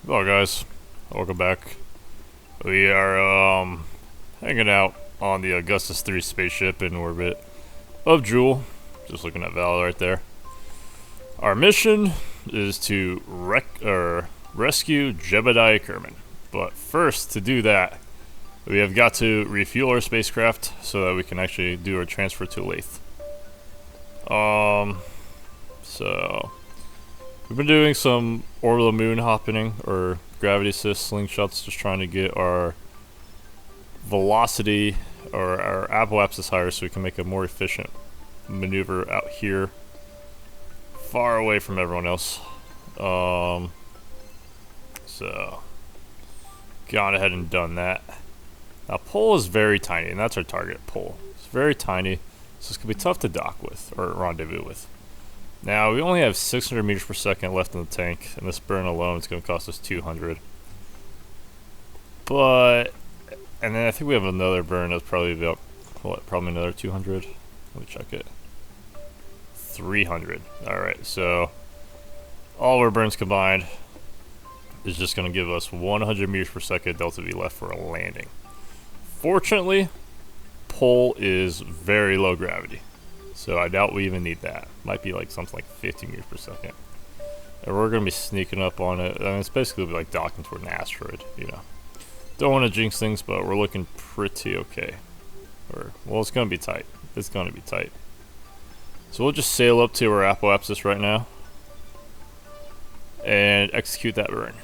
Hello guys, welcome back. We are hanging out on the Augustus 3 spaceship in orbit of Jewel. Just looking at Val right there. Our mission is to rescue Jebediah Kerman. But first, to do that, we have got to refuel our spacecraft so that we can actually do our transfer to Lathe. So we've been doing some orbital moon hopping or gravity assist slingshots, just trying to get our velocity or our apoapsis higher so we can make a more efficient maneuver out here, far away from everyone else. So gone ahead and done that. Now pole is very tiny, and that's our target pole. It's very tiny, so it's gonna be tough to dock with or rendezvous with. Now, we only have 600 meters per second left in the tank, and this burn alone is going to cost us 200. But, and then I think we have another burn that's probably about, what, probably another 200? Let me check it. 300. Alright, so all of our burns combined is just going to give us 100 meters per second delta V left for a landing. Fortunately, pole is very low gravity. So I doubt we even need that. Might be like something like 50 meters per second. And we're going to be sneaking up on it. I mean, it's basically like docking toward an asteroid, you know. Don't want to jinx things, but we're looking pretty okay. Or, well, it's going to be tight. It's going to be tight. So we'll just sail up to our apoapsis right now. And execute that burn.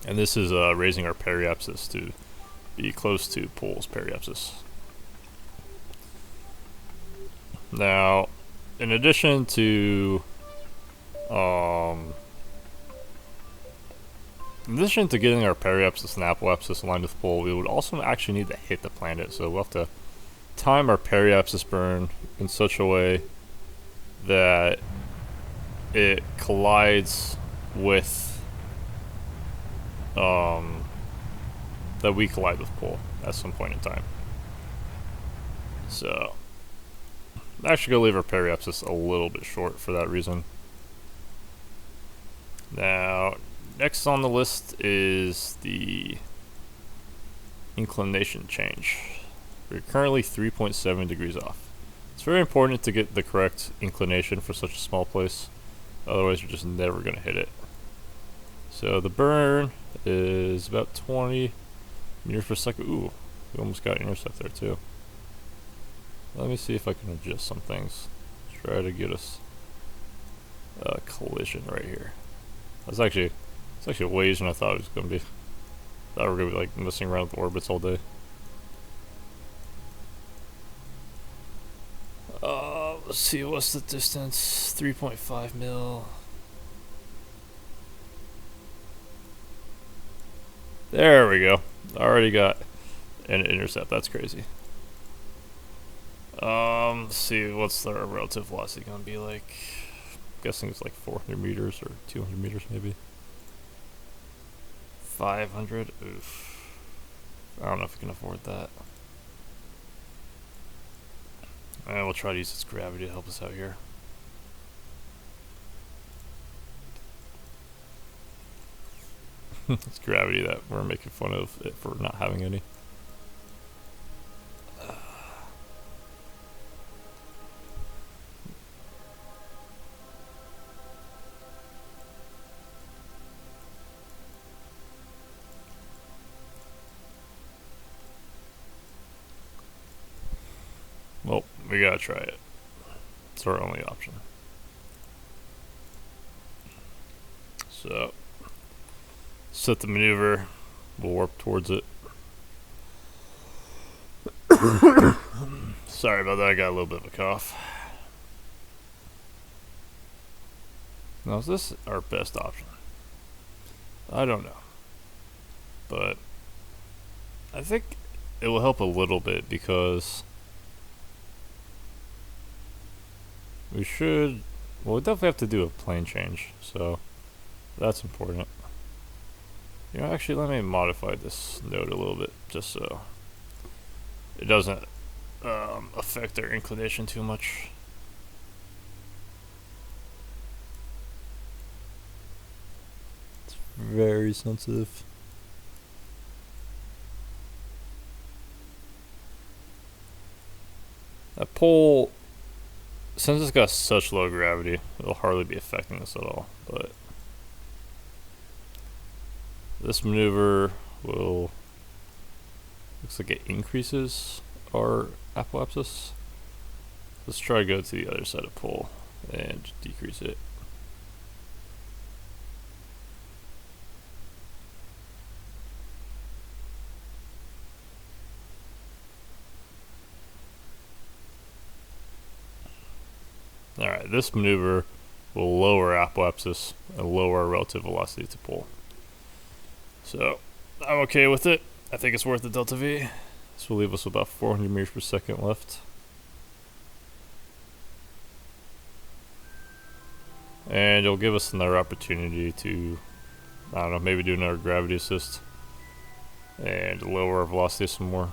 And this is raising our periapsis to be close to pole's periapsis. Now, in addition to getting our periapsis and apoapsis aligned with pole, we would also actually need to hit the planet. So we'll have to time our periapsis burn in such a way that it collides with that we collide with pole at some point in time. So I'm actually going to leave our periapsis a little bit short for that reason. Now, next on the list is the inclination change. We're currently 3.7 degrees off. It's very important to get the correct inclination for such a small place. Otherwise, you're just never going to hit it. So the burn is about 20 meters per second. Ooh, we almost got intercept there too. Let me see if I can adjust some things. Try to get us a collision right here. It's actually way easier than I thought it was gonna be. Thought we were gonna be like messing around with orbits all day. Let's see, what's the distance? 3.5 mil. There we go. Already got an intercept. That's crazy. Let's see, what's the relative velocity gonna be like? I'm guessing it's like 400 meters or 200 meters maybe. 500? Oof. I don't know if we can afford that. And we'll try to use its gravity to help us out here. It's gravity that we're making fun of it for not having any. Well, we gotta try it. It's our only option. So, set the maneuver. We'll warp towards it. Sorry about that, I got a little bit of a cough. Now, is this our best option? I don't know. But I think it will help a little bit because we definitely have to do a plane change, so that's important. You know, actually, let me modify this node a little bit, just so it doesn't affect our inclination too much. very sensitive. That pole, since it's got such low gravity, it'll hardly be affecting us at all. But this maneuver will, looks like it increases our apoapsis. Let's try to go to the other side of pole and decrease it. Alright, this maneuver will lower apoapsis and lower our relative velocity to pole. So, I'm okay with it. I think it's worth the delta V. This will leave us about 400 meters per second left. And it'll give us another opportunity to, I don't know, maybe do another gravity assist and lower our velocity some more.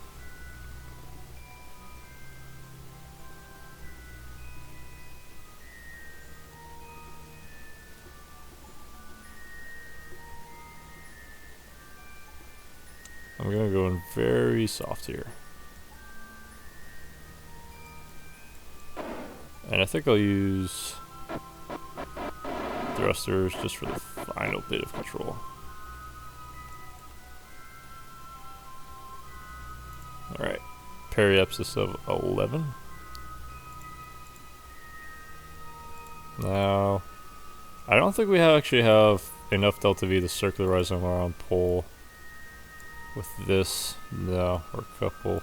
I'm gonna go in very soft here. And I think I'll use thrusters just for the final bit of control. Alright, periapsis of 11. Now, I don't think we actually have enough delta V to circularize them around pole. With this, no, we're a couple.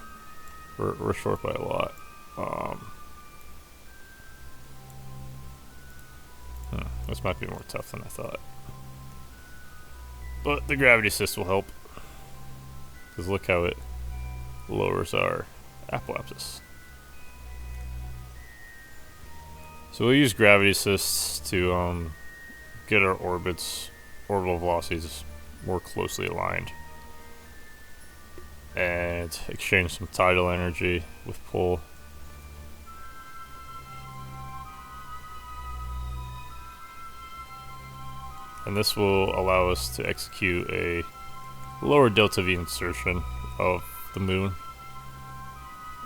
We're short by a lot. This might be more tough than I thought. But the gravity assist will help. Because look how it lowers our apoapsis. So we'll use gravity assists to get our orbital velocities more closely aligned. And exchange some tidal energy with pull. And this will allow us to execute a lower delta V insertion of the moon,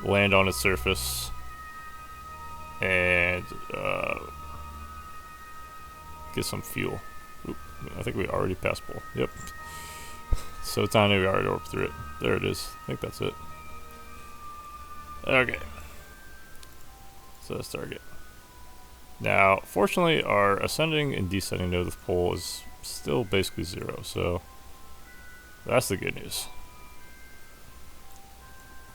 land on its surface, and get some fuel. Oop, I think we already passed pole. Yep. So tiny we already warped through it. There it is. I think that's it. Okay. So that's target. Now, fortunately, our ascending and descending node of pole is still basically 0, so that's the good news.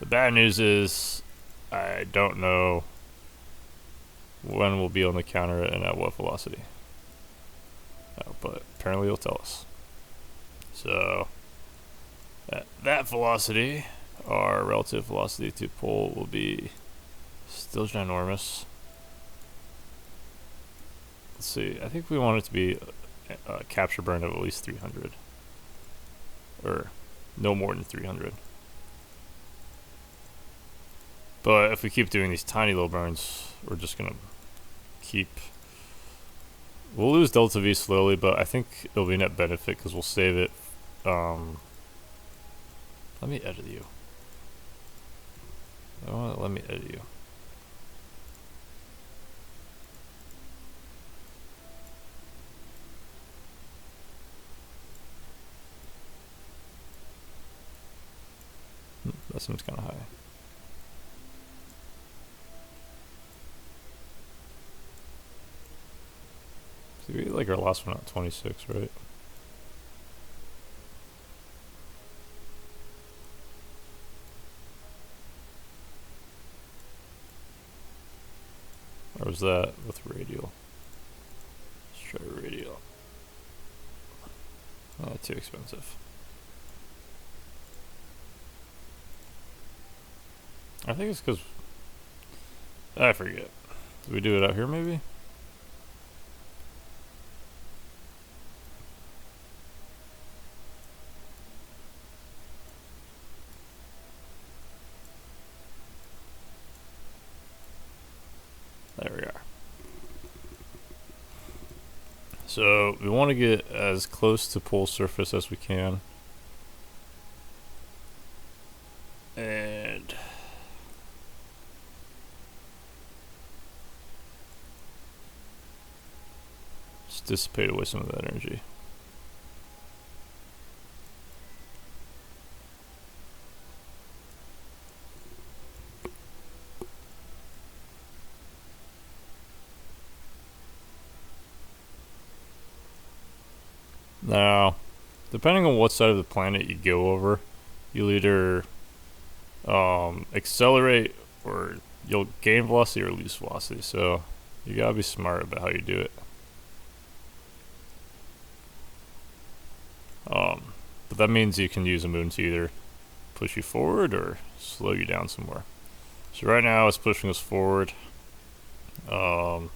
The bad news is I don't know when we'll be able to counter it and at what velocity. But apparently it'll tell us. So at that velocity, our relative velocity to pole will be still ginormous. Let's see, I think we want it to be a capture burn of at least 300. Or no more than 300. But if we keep doing these tiny little burns, we're just gonna keep... We'll lose delta V slowly, but I think it'll be a net benefit because we'll save it. Let me edit you. Let me edit you. That seems kind of high. So we like our last one at 26, right? Or was that with radial? Let's try radial. Too expensive. I think it's because I forget. Did we do it out here maybe? There we are. So we want to get as close to pole surface as we can. And just dissipate away some of that energy. Now, depending on what side of the planet you go over, you'll either accelerate or you'll gain velocity or lose velocity. So you gotta be smart about how you do it. But that means you can use a moon to either push you forward or slow you down some more. So right now it's pushing us forward. So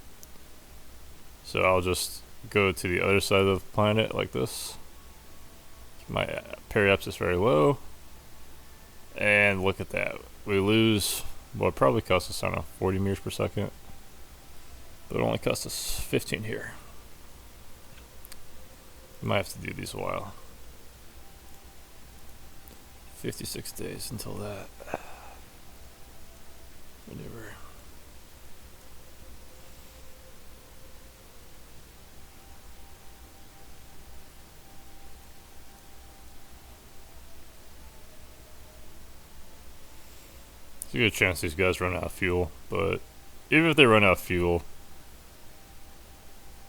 I'll just go to the other side of the planet like this. My periapsis very low. And look at that. We lose, well, it probably cost us, I don't know, 40 meters per second. But it only cost us 15 here. We might have to do these a while. 56 days until that maneuver. There's a good chance these guys run out of fuel, but even if they run out of fuel,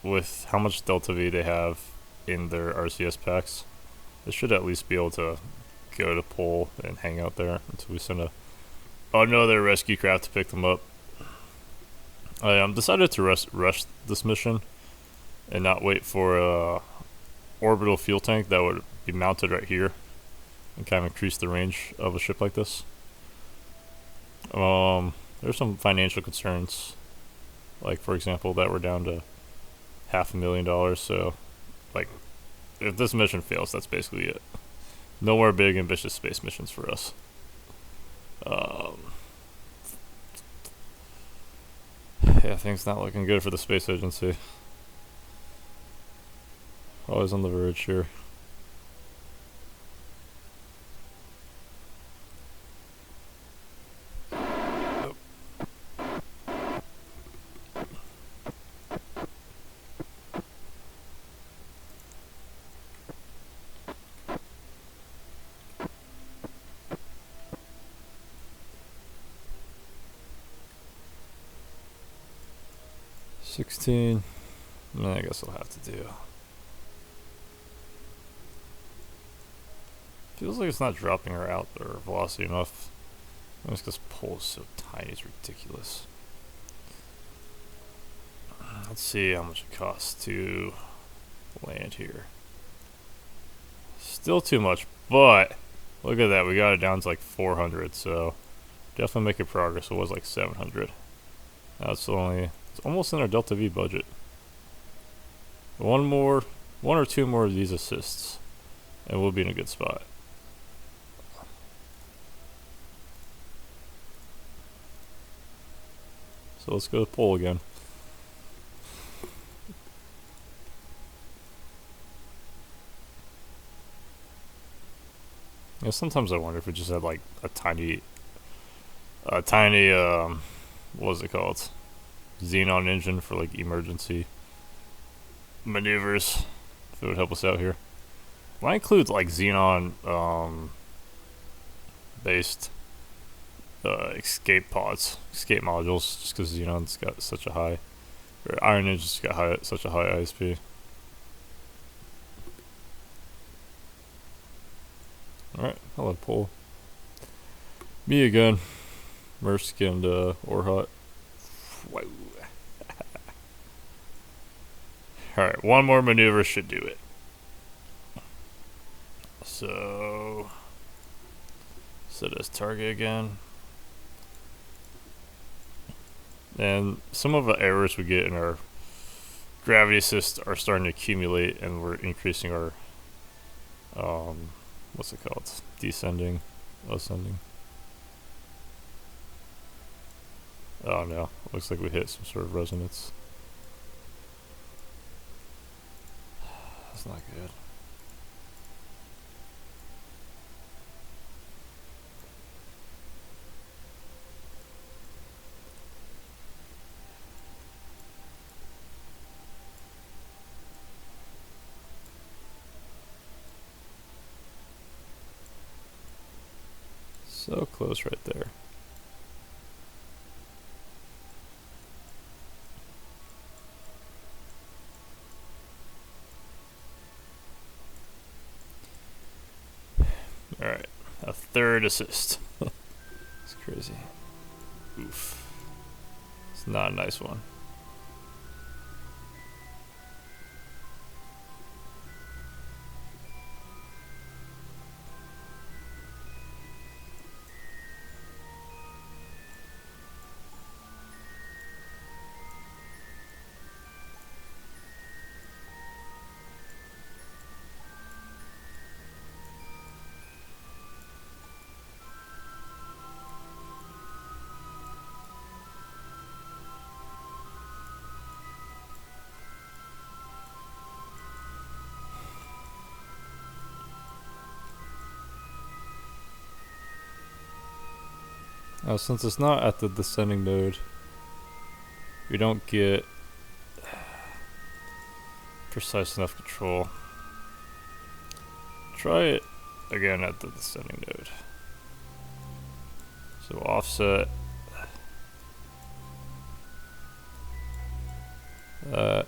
with how much Delta V they have in their RCS packs, they should at least be able to go to pole and hang out there until we send another rescue craft to pick them up. I decided to rush this mission and not wait for a orbital fuel tank that would be mounted right here and kind of increase the range of a ship like this. There's some financial concerns, like for example that we're down to $500,000. So, like, if this mission fails, that's basically it. No more big ambitious space missions for us. Yeah, things not looking good for the space agency. Always on the verge here. I guess I'll have to do. Feels like it's not dropping her out or velocity enough. That's because pole is so tiny, it's ridiculous. Let's see how much it costs to land here. Still too much, but look at that, we got it down to like 400, so definitely making progress. It was like 700. Now it's almost in our Delta V budget. One or two more of these assists, and we'll be in a good spot. So let's go to pole again. Yeah, sometimes I wonder if we just had like a tiny, what was it called? Xenon engine for like emergency maneuvers, if it would help us out here. When I include like Xenon based escape modules, just because Xenon's got such a high, or Iron Engine's got such a high ISP. Alright, hello pole. Me again. Mersk and Orhot. Whoa. Alright, one more maneuver should do it. So, set as target again. And some of the errors we get in our gravity assist are starting to accumulate, and we're increasing our, what's it called? Descending, ascending. Oh no, looks like we hit some sort of resonance. That's not good. So close right there. Alright, a third assist. It's crazy. Oof. It's not a nice one. Since it's not at the descending node, we don't get precise enough control. Try it again at the descending node. So offset that.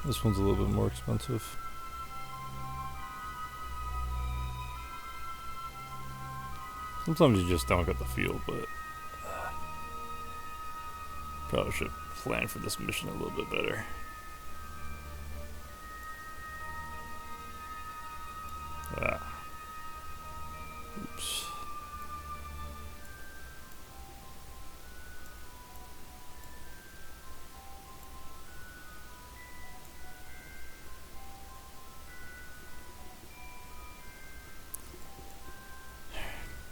This one's a little bit more expensive. Sometimes you just don't get the feel, but probably should plan for this mission a little bit better. Oops.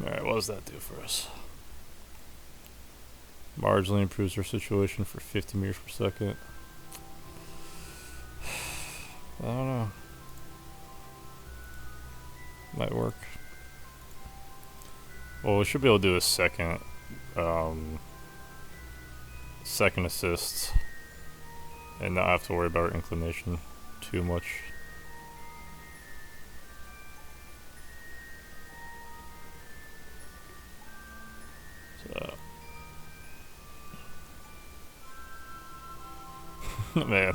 Alright, what does that do for us? Marginally improves our situation for 50 meters per second. I don't know. Might work. Well, we should be able to do a second assist and not have to worry about our inclination too much. So man,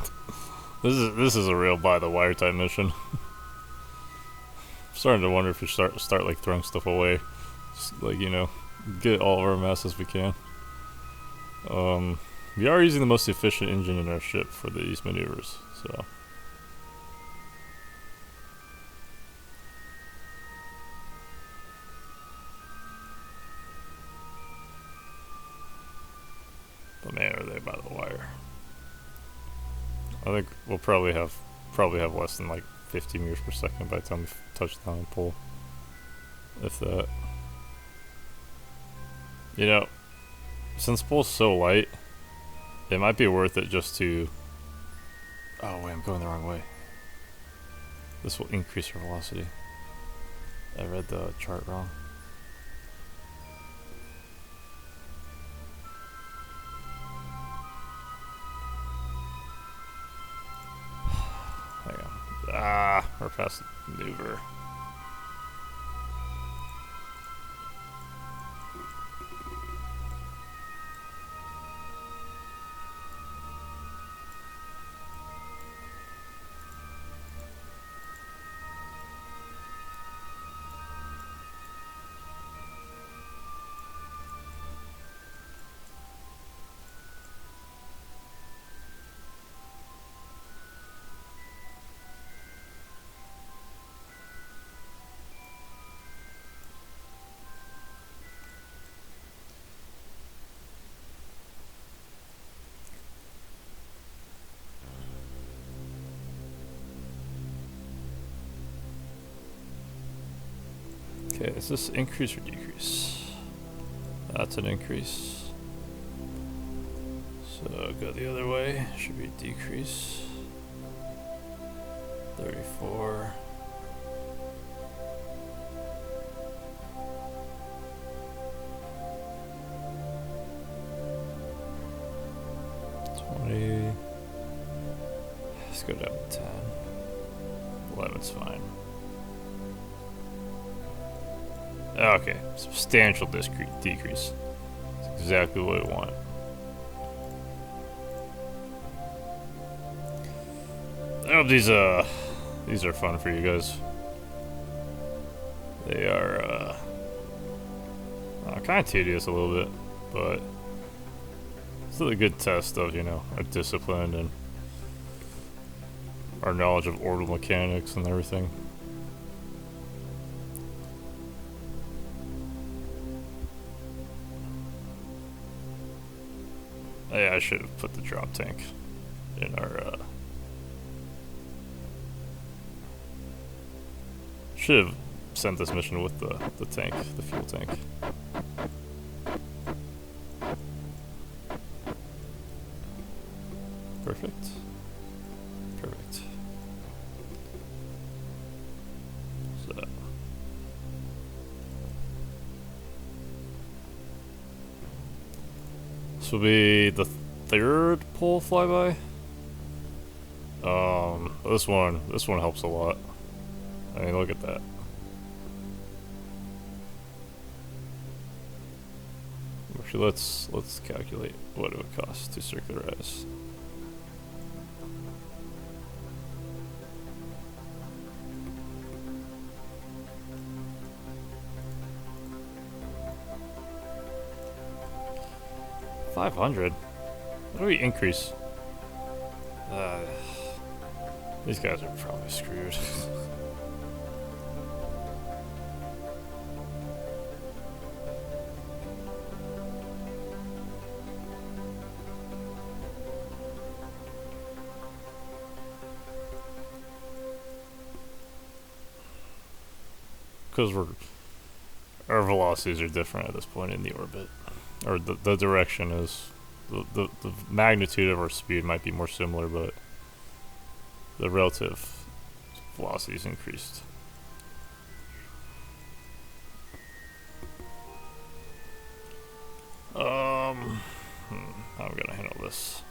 this is a real by the wire type mission. I'm starting to wonder if we start like throwing stuff away, just like, you know, get all of our mass as we can. We are using the most efficient engine in our ship for these maneuvers, so. But man, are they by the wire. I think we'll probably have less than like 50 meters per second by the time we touch down and pull. If that. You know, since pull's so light, it might be worth it just to... Oh wait, I'm going the wrong way. This will increase our velocity. I read the chart wrong. Hang on. Ah, we're past maneuver. Okay, is this increase or decrease? That's an increase. So go the other way, should be decrease. 34. Let's go down to 10. 11's fine. Okay, substantial decrease. That's exactly what I want. I hope these are fun for you guys. They are kind of tedious a little bit, but still a good test of, you know, our discipline and our knowledge of orbital mechanics and everything. Yeah, I should have put the drop tank in our, should have sent this mission with the tank, the fuel tank. Perfect. Perfect. So. This will be the third pole flyby. This one helps a lot. I mean, look at that. Actually, let's calculate what it would cost to circularize. $500. How do we increase? These guys are probably screwed. Because our velocities are different at this point in the orbit, or the direction is the magnitude of our speed might be more similar, but the relative velocity is increased. How am I gonna handle this?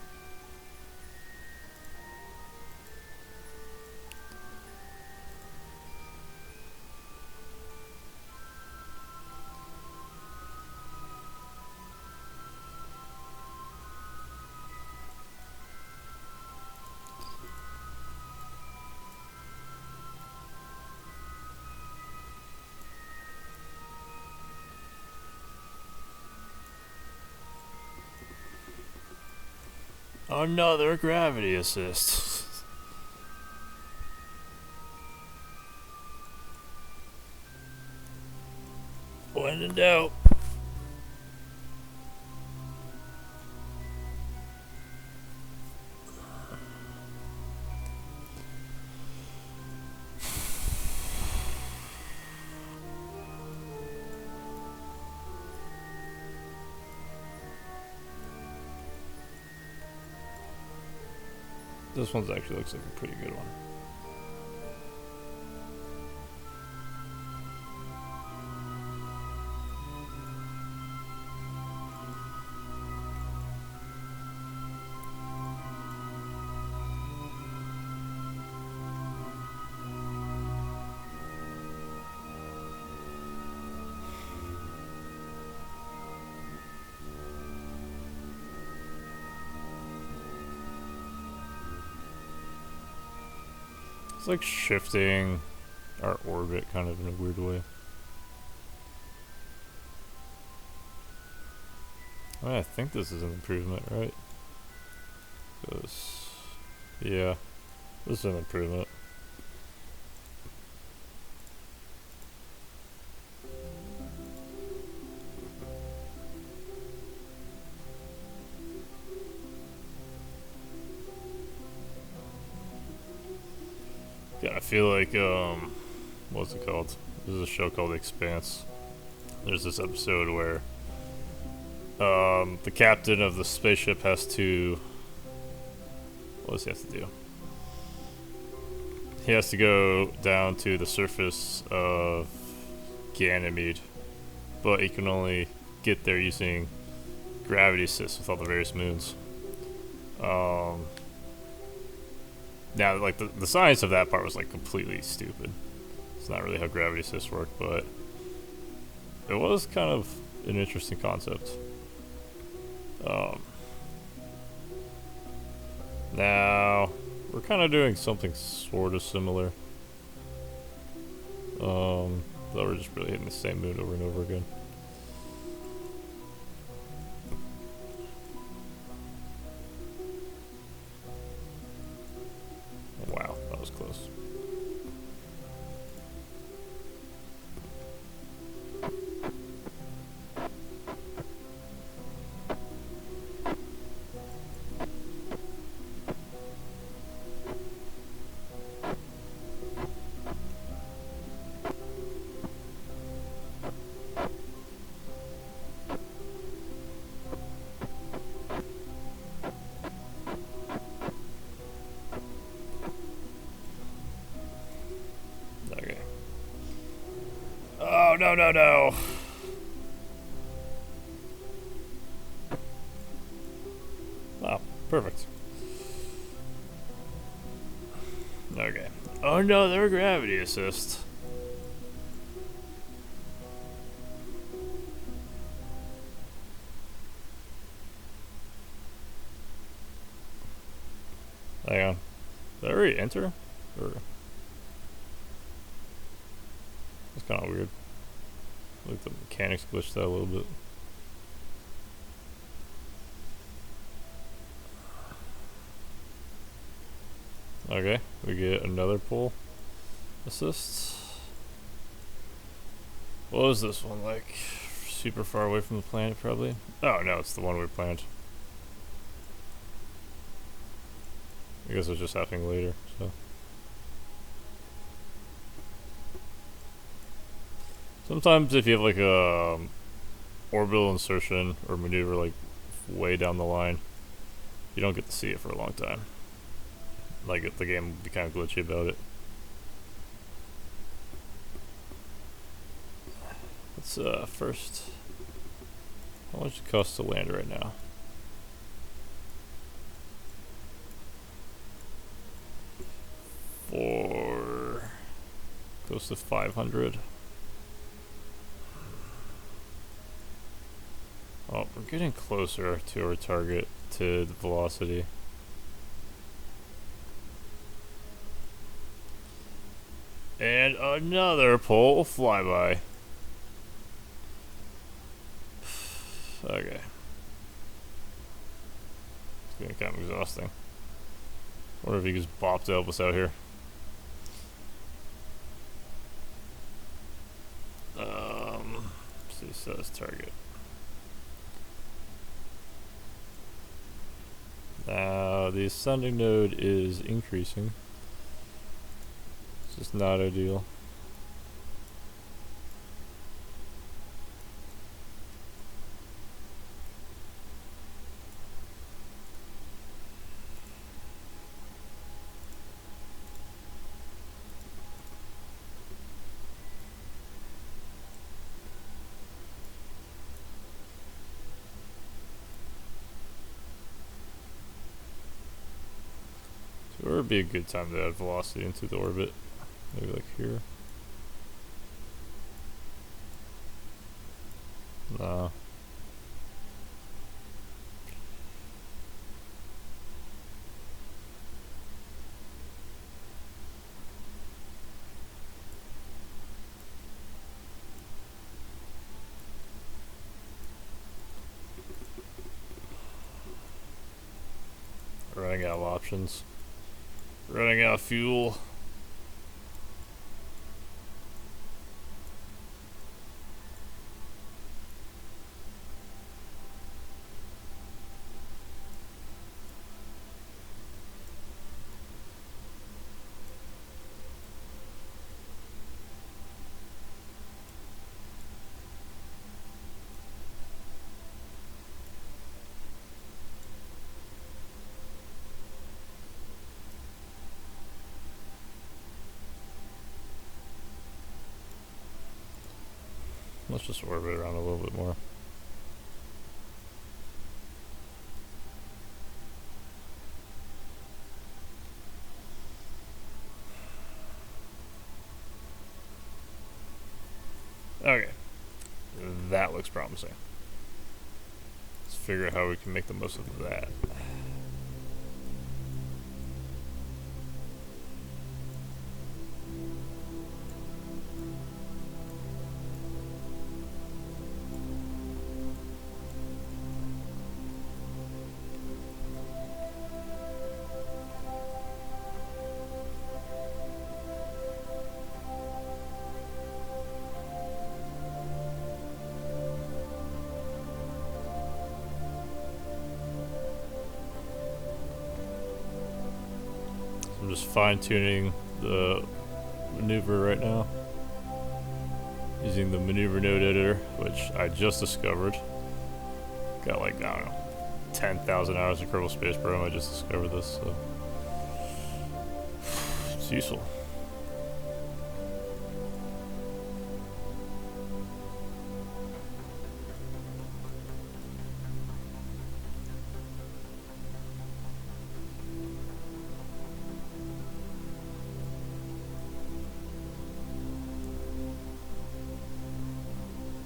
Another gravity assist. When in doubt. This one actually looks like a pretty good one. It's like shifting our orbit kind of in a weird way. I mean, I think this is an improvement, right? Yeah, this is an improvement. Yeah, I feel like, what's it called? There's a show called The Expanse. There's this episode where the captain of the spaceship has to... What does he have to do? He has to go down to the surface of Ganymede, but he can only get there using gravity assist with all the various moons. Now, like, the science of that part was, like, completely stupid. It's not really how gravity assist worked, but it was kind of an interesting concept. Now, we're kind of doing something sort of similar. Though we're just really hitting the same moon over and over again. Wow, that was close. Oh, no, no, no. Oh, perfect. Okay. Oh no, they're gravity assist. Hang on. Did I already enter? Or... That's kind of weird. Like the mechanics glitched out a little bit. Okay, we get another pull assist. What was this one like? Super far away from the planet, probably? Oh no, it's the one we planned. I guess it's just happening later, so. Sometimes if you have like a orbital insertion or maneuver like way down the line, you don't get to see it for a long time. Like the game will be kind of glitchy about it. Let's first, how much it costs to land right now? For close to 500. Oh, we're getting closer to our target, to the velocity. And another pole flyby. Okay. It's getting kind of exhausting. Wonder if he just bopped to help us out here. See, says target. Now the ascending node is increasing. It's just not ideal. Where would be a good time to add velocity into the orbit? Maybe like here? No. Running out of options. Running out of fuel. Let's just orbit around a little bit more. Okay. That looks promising. Let's figure out how we can make the most of that. I'm just fine-tuning the maneuver right now using the maneuver node editor, which I just discovered. Got like, I don't know, 10,000 hours of Kerbal Space Program. I just discovered this, so it's useful.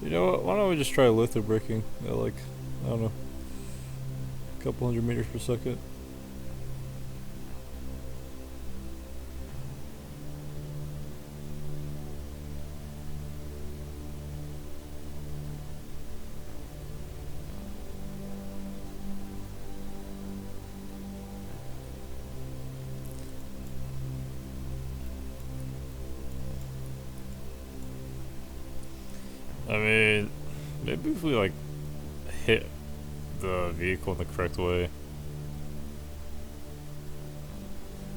You know what, why don't we just try litho braking at like, I don't know, a couple hundred meters per second. I mean, maybe if we like hit the vehicle in the correct way.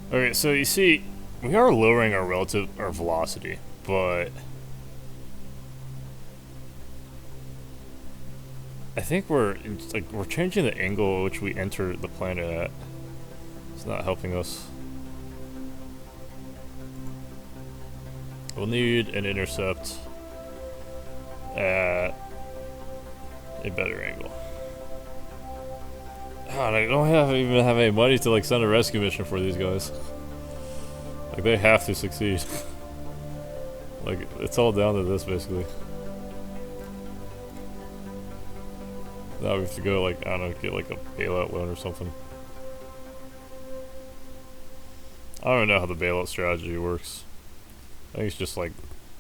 Okay, so you see, we are lowering our velocity, but I think we're changing the angle at which we enter the planet at. It's not helping us. We'll need an intercept at a better angle. God, I don't even have any money to like send a rescue mission for these guys. Like, they have to succeed. Like, it's all down to this basically. Now we have to go like, I don't know, get like a bailout loan or something. I don't know how the bailout strategy works. I think it's just like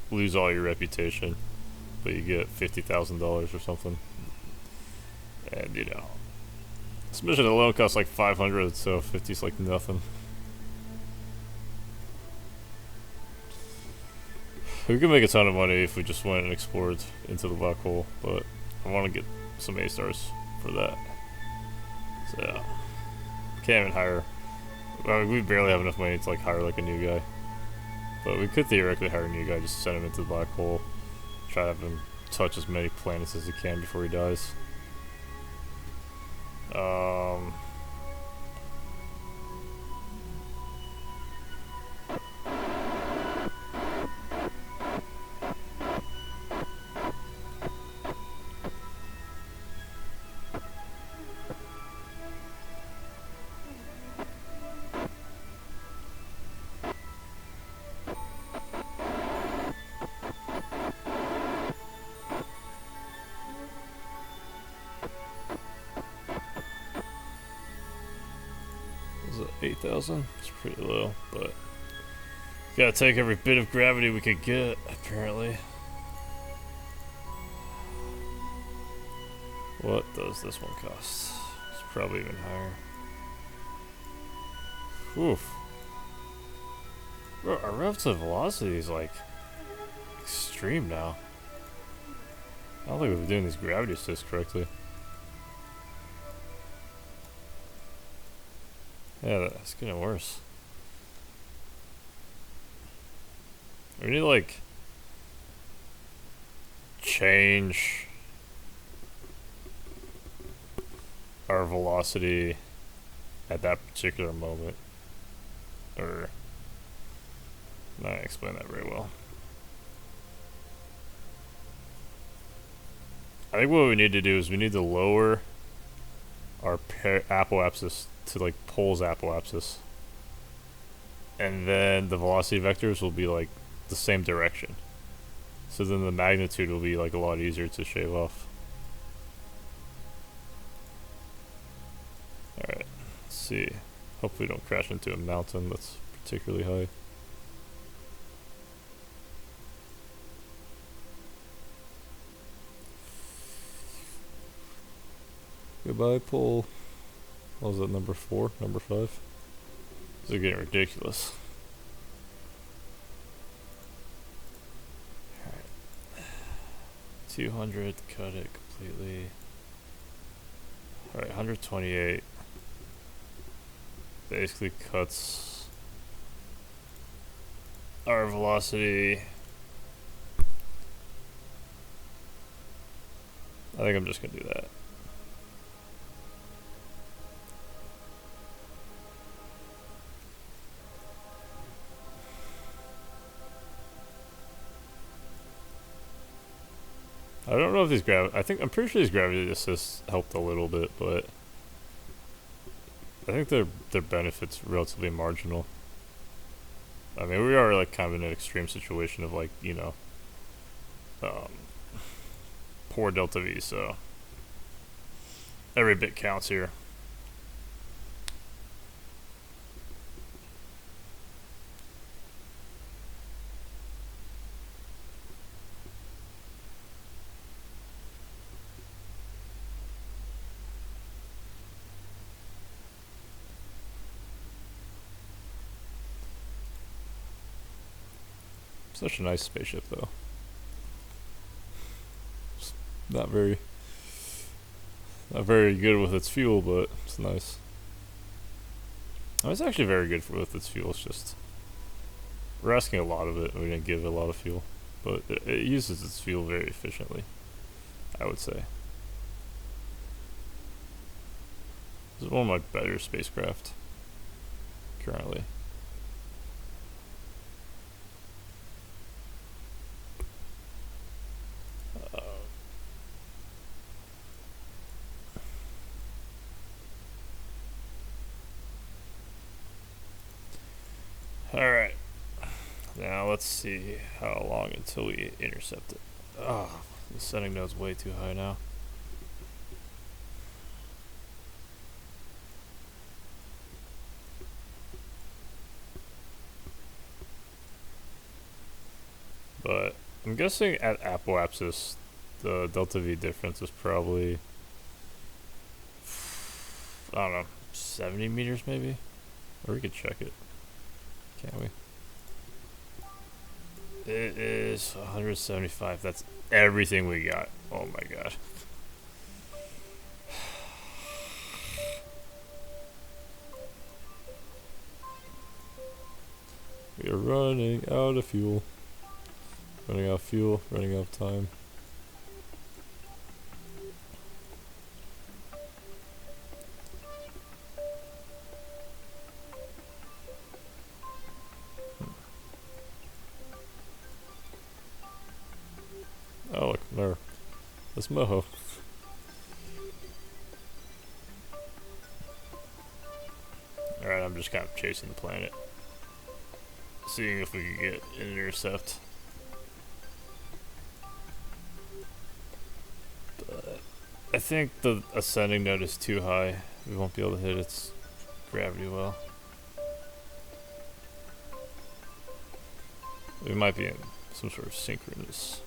lose all your reputation, but you get $50,000 or something. And you know, this mission alone costs like 500, so 50's like nothing. We could make a ton of money if we just went and explored into the black hole, but I want to get some A stars for that. So can't even hire. I mean, we barely have enough money to like hire like a new guy, but we could theoretically hire a new guy, just send him into the black hole, try to have him touch as many planets as he can before he dies. Is it 8,000? It's pretty low, but gotta take every bit of gravity we could get, apparently. What does this one cost? It's probably even higher. Oof. Bro, our relative velocity is like extreme now. I don't think we've been doing these gravity assists correctly. Yeah, that's getting worse. We need to like change our velocity at that particular moment. Or not explain that very well. I think what we need to do is we need to lower our apoapsis to like Pole's apoapsis, and then the velocity vectors will be like the same direction. So then the magnitude will be like a lot easier to shave off. Alright, let's see. Hopefully we don't crash into a mountain that's particularly high. Goodbye, Pole. What was that, number 4? Number 5? This is getting ridiculous. Alright. 200, cut it completely. Alright, 128. Basically cuts our velocity. I think I'm just gonna do that. I don't know if these I'm pretty sure these gravity assists helped a little bit, but I think their benefits relatively marginal. I mean, we are like kind of in an extreme situation of like, you know, poor delta V, so every bit counts here. Such a nice spaceship, though. It's not very good with its fuel, but it's nice. Oh, it's actually very good with its fuel. It's just we're asking a lot of it, and we didn't give it a lot of fuel, but it uses its fuel very efficiently, I would say. This is one of my better spacecraft currently. Alright, now let's see how long until we intercept it. Oh, the setting node's way too high now. But I'm guessing at apoapsis, the delta V difference is probably, I don't know, 70 meters maybe? Or we could check it. Can't we? It is 175. That's everything we got. Oh my god. We are running out of fuel. Running out of fuel, running out of time. Oh, look, there. That's Moho. Alright, I'm just kind of chasing the planet. Seeing if we can get an intercept. But I think the ascending node is too high. We won't be able to hit its gravity well. We might be in some sort of synchronous.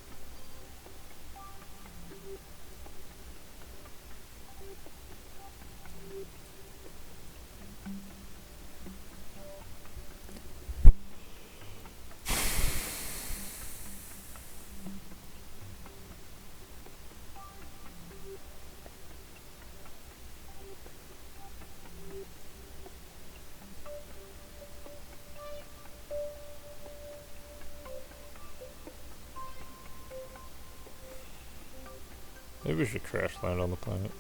Maybe we should crash land on the planet.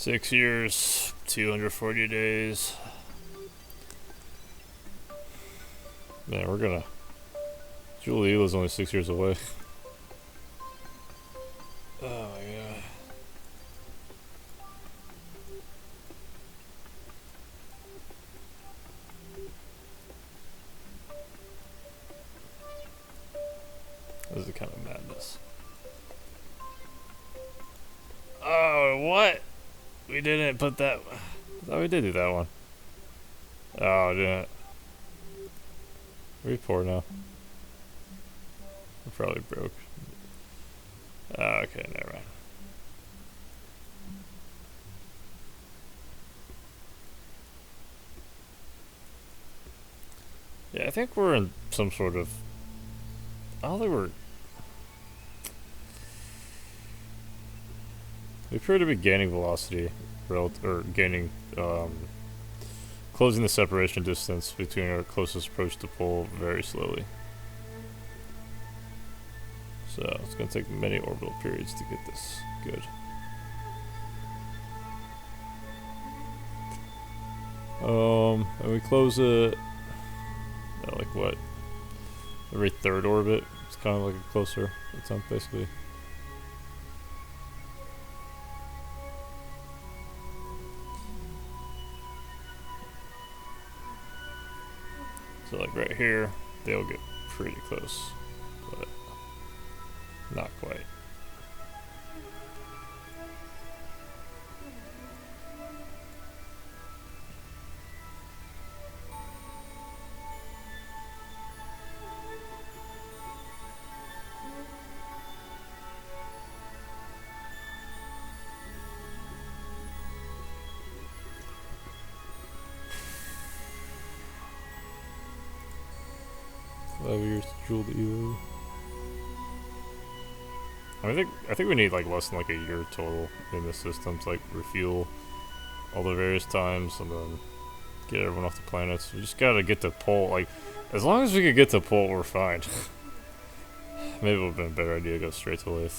6 years, 240 days. Man, we're gonna... Juliela's only 6 years away. Oh my god. This is kind of madness. Oh, what? We didn't put that... I thought we did do that one. Oh, I didn't. We're poor now. We're probably broke. Oh, okay, never mind. Yeah, I think we're in some sort of... I don't think we're... We appear to be gaining velocity, or gaining, closing the separation distance between our closest approach to pole very slowly. So it's going to take many orbital periods to get this good. And we close it, like what? Every third orbit. It's kind of like a closer attempt, basically. So like right here, they'll get pretty close, but not quite. Years to Jewel to Elo. I think we need like less than like a year total in this system to like refuel all the various times and then get everyone off the planets. We just gotta get to pole. Like, as long as we could get to pole, we're fine. Maybe it would have been a better idea to go straight to Lathe.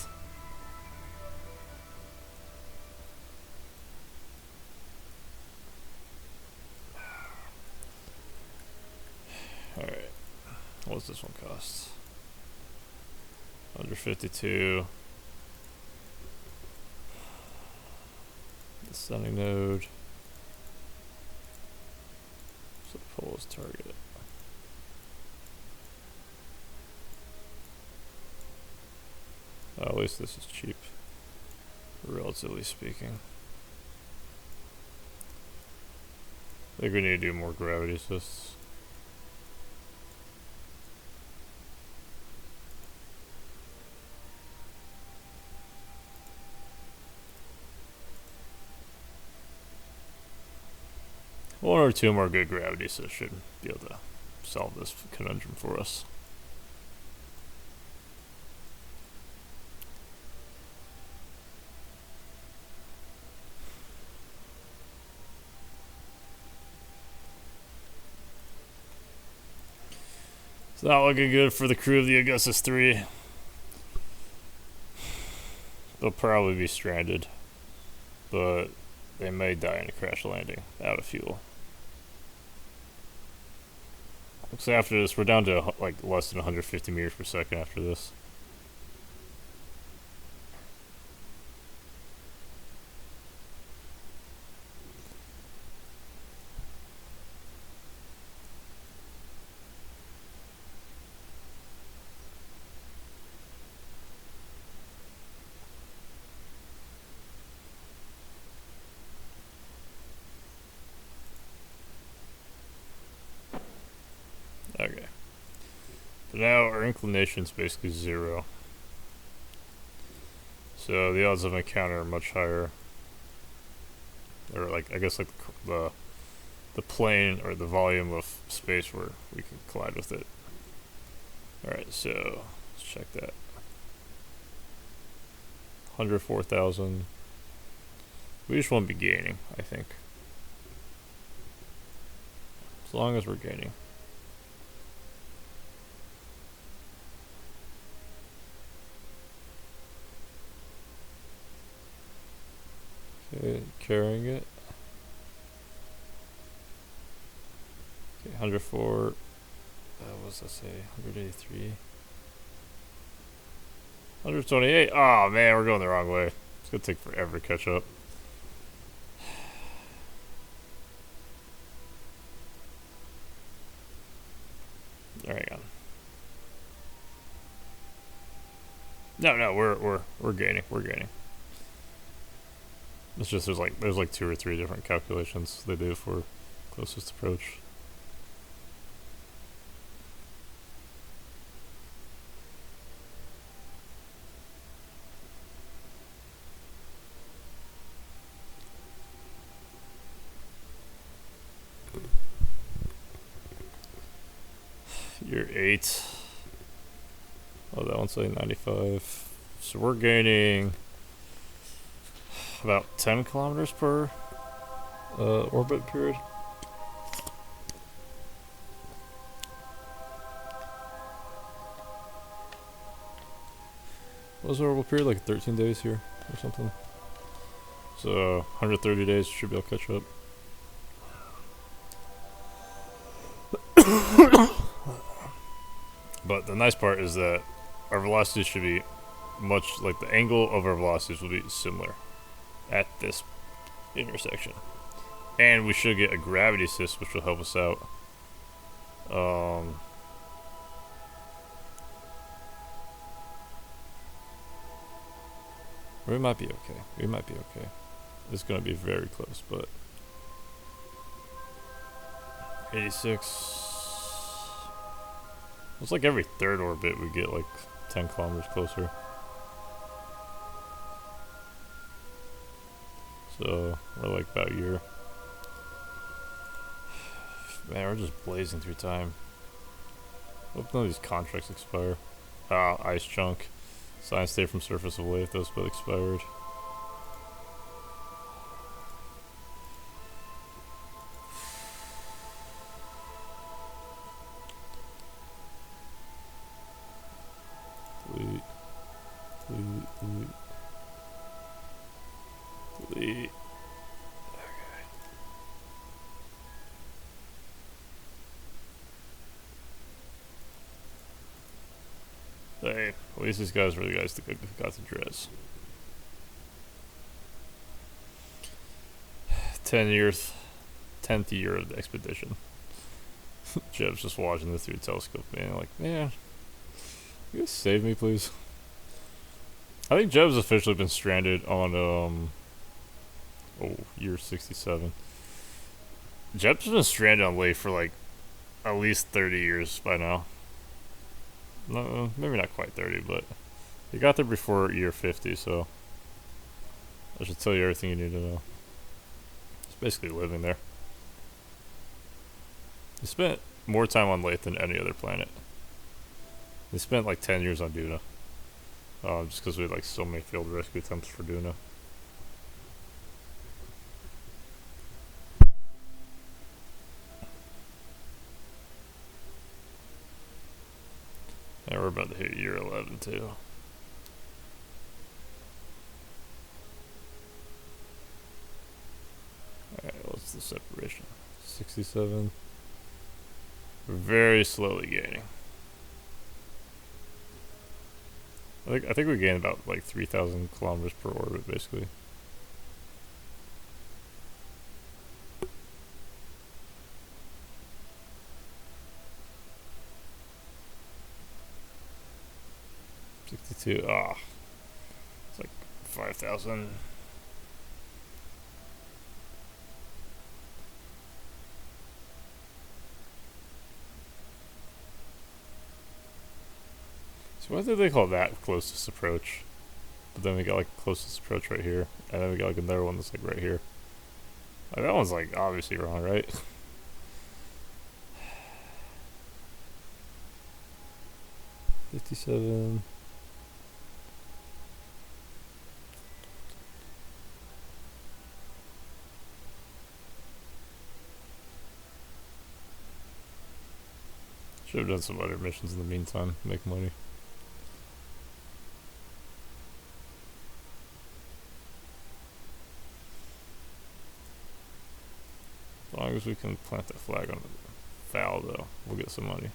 Alright. What's this one cost? 152. The sending node. So pole is target. At least this is cheap, relatively speaking. I think we need to do more gravity assists. One or two more good gravity assists should be able to solve this conundrum for us. It's not looking good for the crew of the Augustus 3. They'll probably be stranded, but they may die in a crash landing out of fuel. So after this, we're down to like less than 150 meters per second after this. Okay. So now our inclination is basically 0. So the odds of encounter are much higher. Or like, I guess like the plane or the volume of space where we can collide with it. Alright, so let's check that. 104,000. We just won't be gaining, I think. As long as we're gaining. Okay, Okay, carrying it. Okay, 104. What does that say? 183. 128. Oh man, we're going the wrong way. It's gonna take forever to catch up. Hang on. No, we're gaining. We're gaining. It's just there's like 2 or 3 different calculations they do for closest approach. Year 8. Oh, that one's saying 95. So we're gaining about 10 kilometers per orbit period. What was our orbital period? Like 13 days here or something? So 130 days should be able to catch up. But the nice part is that our velocities should be much like the angle of our velocities will be similar at this intersection. And we should get a gravity assist, which will help us out. We might be okay. We might be okay. It's going to be very close, but 86. It's like every third orbit we get like 10 kilometers closer. So we're like about a year. Man, we're just blazing through time. Hope none of these contracts expire. Ice chunk. Science data from surface of wave, those both expired. Delete. Hey, at least these guys were the guys that got the dress. 10th year of the expedition. Jeb's just watching this through a telescope, man. Like, man, you guys save me, please. I think Jeb's officially been stranded on year 67. Jeb's been stranded on Leif for like at least 30 years by now. No, maybe not quite 30, but he got there before year 50, so I should tell you everything you need to know. He's basically living there. He spent more time on Lathe than any other planet. He spent like 10 years on Duna. Just because we had like so many failed rescue attempts for Duna. Yeah, we're about to hit year 11 too. Alright, what's the separation? 67. We're very slowly gaining. I think we gain about like 3,000 kilometers per orbit, basically. It's like 5,000. So what do they call that closest approach? But then we got like closest approach right here, and then we got like another one that's like right here. Like that one's like obviously wrong, right? $57. Should have done some other missions in the meantime, make money. as we can plant that flag on the foul, though, we'll get some money.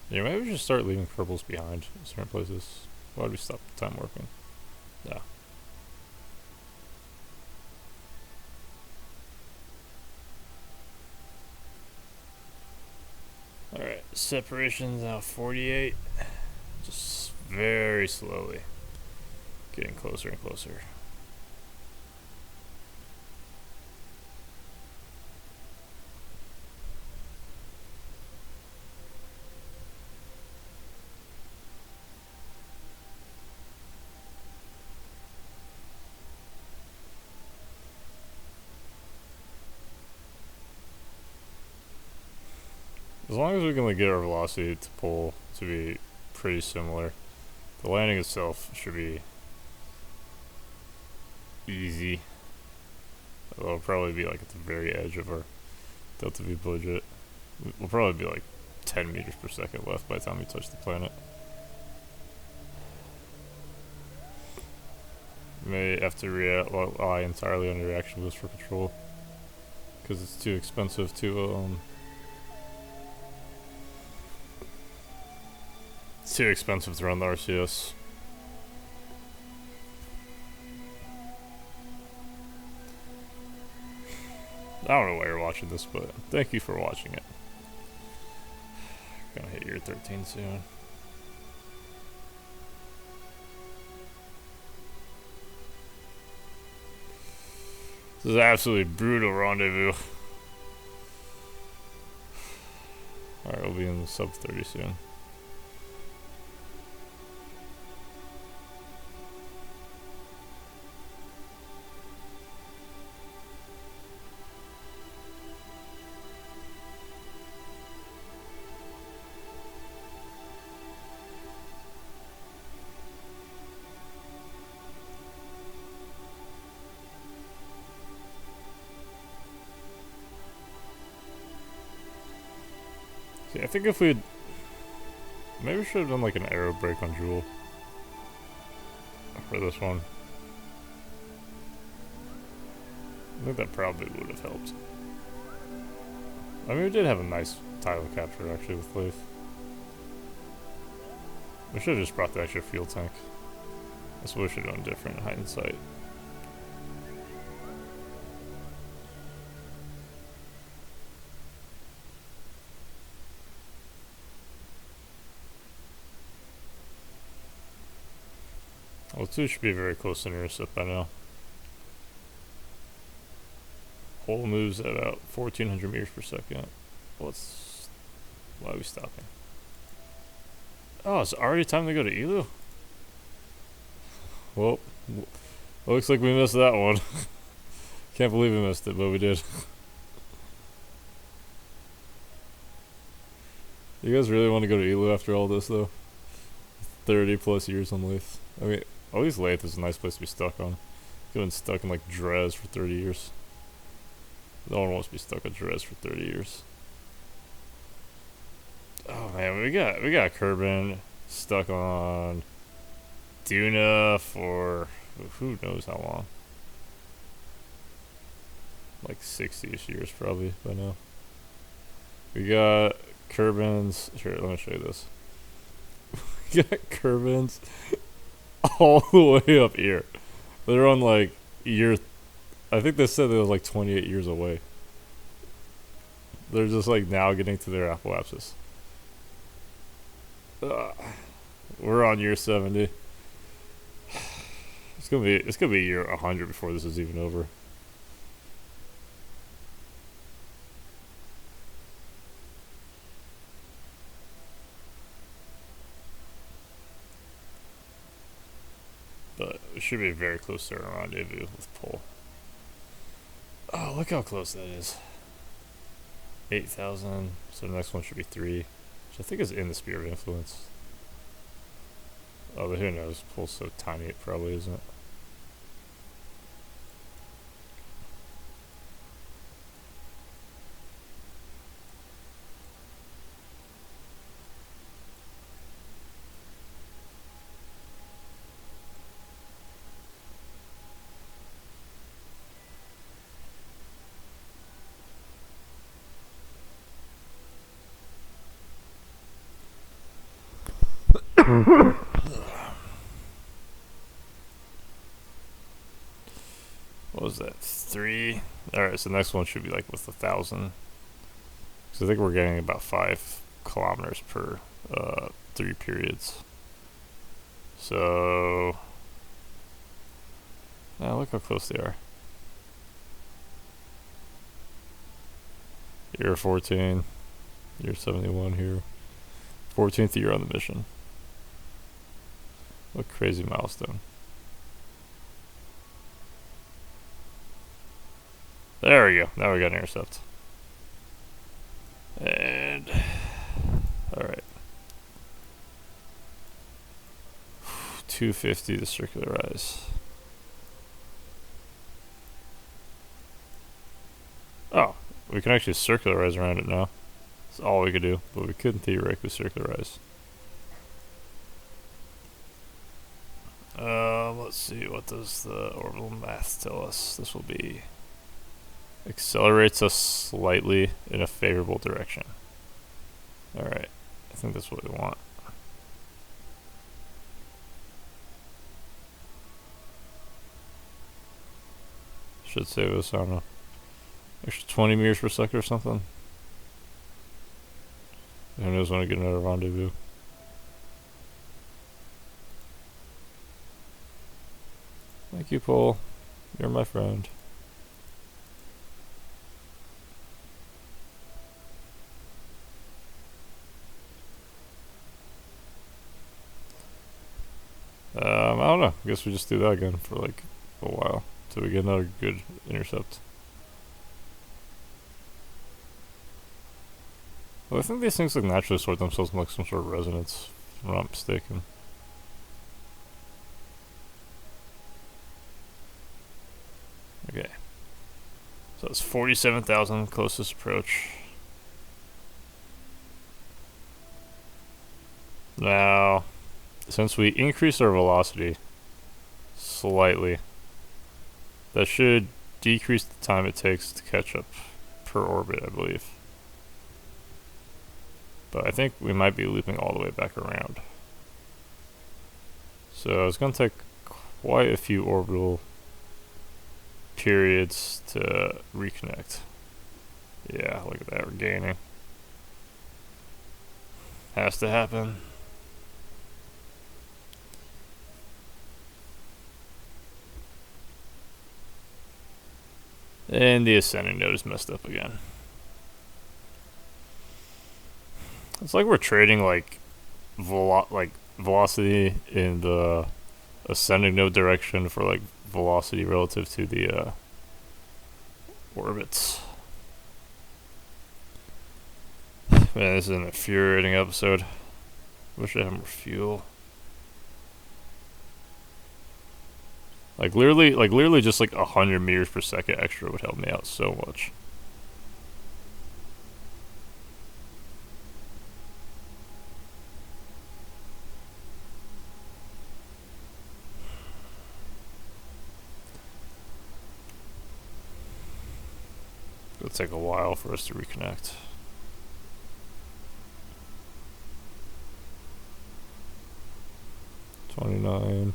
Yeah, maybe we should start leaving purples behind in certain places. Why would we stop the time working? Yeah. Alright, separation's now 48. Just very slowly. Getting closer and closer. As long as we can get our velocity to pull to be pretty similar, the landing itself should be easy. It'll probably be like at the very edge of our delta V budget. We'll probably be like 10 meters per second left by the time we touch the planet. May have to rely entirely on reaction boost for control, because it's too expensive to it's too expensive to run the RCS. I don't know why you're watching this, but thank you for watching it. Gonna hit year 13 soon. This is absolutely brutal rendezvous. Alright, we'll be in the sub 30 soon. I think if we'd... Maybe we should have done like an aero brake on Jewel. For this one. I think that probably would have helped. I mean, we did have a nice title capture actually with Leaf. We should have just brought the extra fuel tank. That's what we should have done different in hindsight. Well, 2 should be very close to intercept by now. Hole moves at about 1400 meters per second. Why are we stopping? Oh, it's already time to go to Elu? Well, looks like we missed that one. Can't believe we missed it, but we did. You guys really want to go to Elu after all this, though? 30 plus years on Lathe. I mean, at least Lathe is a nice place to be stuck on. I've been stuck in like Drez for 30 years. No one wants to be stuck at Drez for 30 years. Oh man, we got Kerbin stuck on Duna for who knows how long. Like 60-ish years probably by now. We got Kerbin's. Here, let me show you this. We got Kerbin's all the way up here. They're on like year. I think they said they was like 28 years away. They're just like now getting to their apoapsis. We're on year 70. It's gonna be year 100 before this is even over. But it should be very close to our rendezvous with Pole. Oh, look how close that is. 8,000. So the next one should be 3. Which I think is in the sphere of influence. Oh, but who knows? Pole's so tiny it probably isn't. What was that? 3. Alright, so the next one should be like with 1,000. So I think we're getting about 5 kilometers per 3 periods. So look how close they are. Year 14, year 71 here. 14th year on the mission. What crazy milestone. There we go. Now we got an intercept. And alright. 250 to circularize. Oh, we can actually circularize around it now. That's all we could do, but we couldn't theoretically circularize. Let's see, what does the orbital math tell us? This will be accelerates us slightly in a favorable direction. Alright, I think that's what we want. Should save us, I don't know, extra 20 meters per second or something. Who knows when I get another rendezvous. Thank you, Paul. You're my friend. I don't know. I guess we just do that again for like a while till we get another good intercept. Well, I think these things like naturally sort themselves in like some sort of resonance, if I'm not mistaken. Okay. So it's 47,000 closest approach. Now, since we increase our velocity slightly, that should decrease the time it takes to catch up per orbit, I believe. But I think we might be looping all the way back around. So it's going to take quite a few orbital periods to reconnect. Yeah, look at that, we're gaining. Has to happen. And the ascending node is messed up again. It's like we're trading like velocity in the ascending node direction for like velocity relative to the orbits. Man, this is an infuriating episode. Wish I had more fuel. Like literally just like 100 meters per second extra would help me out so much. It'll take a while for us to reconnect. $29.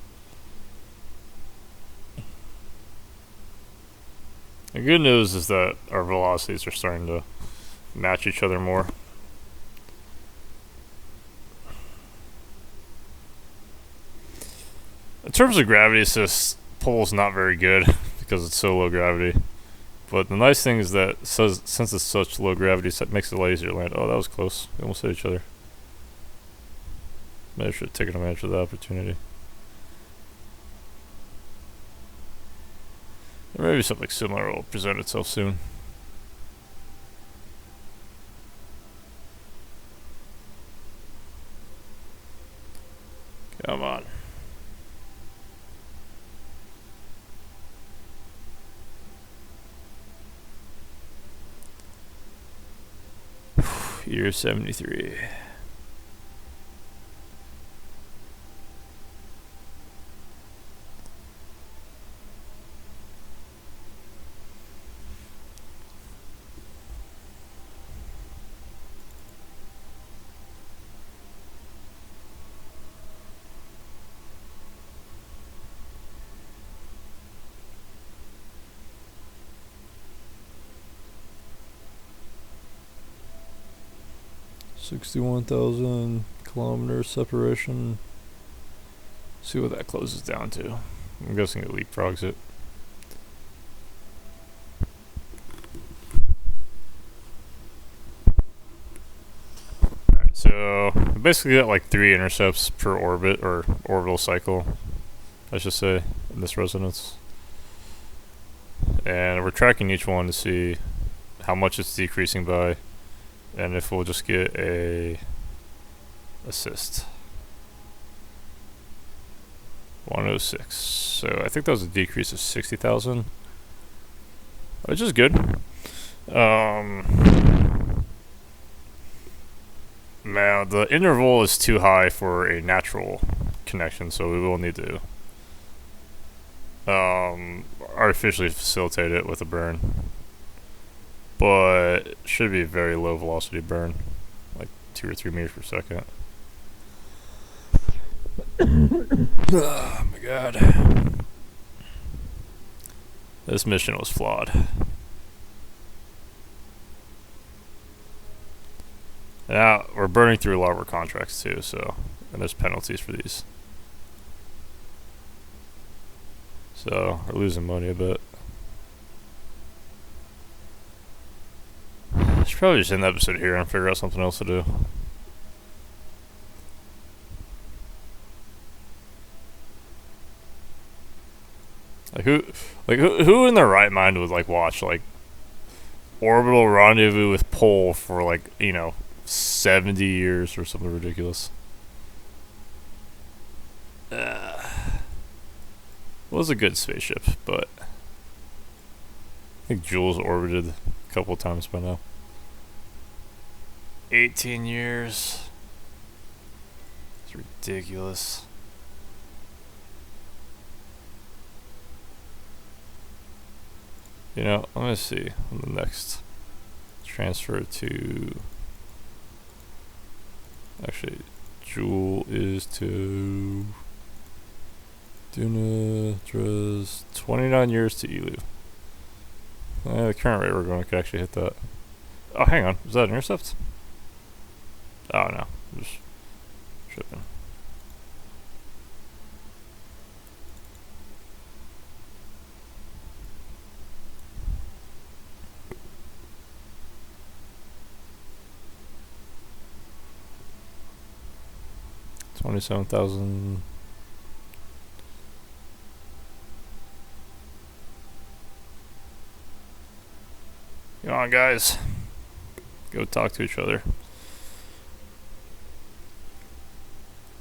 The good news is that our velocities are starting to match each other more. In terms of gravity assist, Pole's not very good because it's so low gravity. But the nice thing is that since it's such low gravity, it makes it a lot easier to land. Oh, that was close. We almost hit each other. Maybe I should have taken advantage of the opportunity. Or maybe something similar will present itself soon. Come on. Year 73. 61,000 kilometers separation. See what that closes down to. I'm guessing it leapfrogs it. Alright, so basically got like 3 intercepts per orbit, or orbital cycle, I should say, in this resonance. And we're tracking each one to see how much it's decreasing by, and if we'll just get a assist. 106. So I think that was a decrease of 60,000, which is good. Now the interval is too high for a natural connection, so we will need to artificially facilitate it with a burn. But it should be a very low velocity burn, like 2 or 3 meters per second. Oh my god. This mission was flawed. Now, we're burning through a lot of our contracts too, so, and there's penalties for these. So, we're losing money a bit. I should probably just end the episode here and figure out something else to do. Who in their right mind would like watch like orbital rendezvous with pole for like, you know, 70 years or something ridiculous? It was a good spaceship, but I think Jules orbited a couple of times by now. 18 years. It's ridiculous. You know, I'm gonna see on the next transfer to. Actually, Jewel is to Duna Dres 29 years to Elu. The current rate we're going could actually hit that. Oh, hang on, is that an intercept? Oh no, I'm just tripping. $27,000. Come on, guys. Go talk to each other.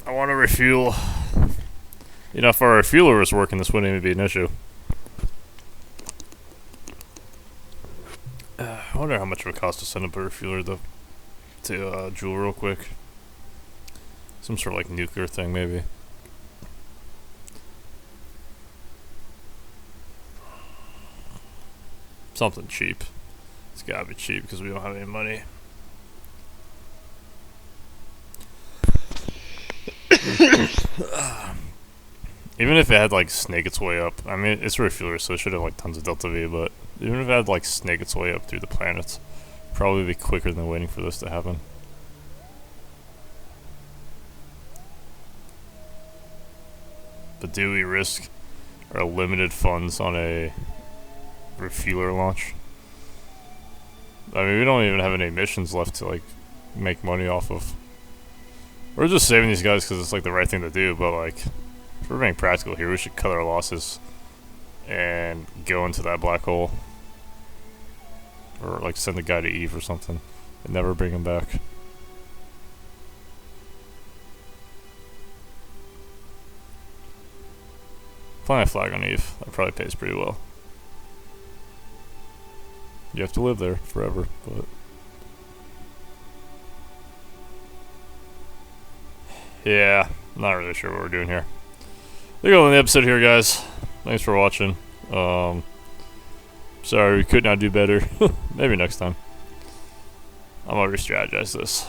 I want to refuel. You know, if our refueler was working, this wouldn't even be an issue. I wonder how much it would cost to send up a refueler to Jewel real quick. Some sort of like nuclear thing, maybe. Something cheap. It's gotta be cheap because we don't have any money. Even if it had like snake its way up, I mean it's a refueler, so it should have like tons of delta V, but even if it had like snake its way up through the planets, probably be quicker than waiting for this to happen. But do we risk our limited funds on a refueler launch? I mean, we don't even have any missions left to like make money off of. We're just saving these guys because it's like the right thing to do, but like, if we're being practical here, we should cut our losses and go into that black hole. Or like send the guy to Eve or something and never bring him back. Plant a flag on Eve. That probably pays pretty well. You have to live there forever, but yeah, not really sure what we're doing here. We're going to end the episode here, guys. Thanks for watching. Sorry we could not do better. Maybe next time. I'm gonna re-strategize this.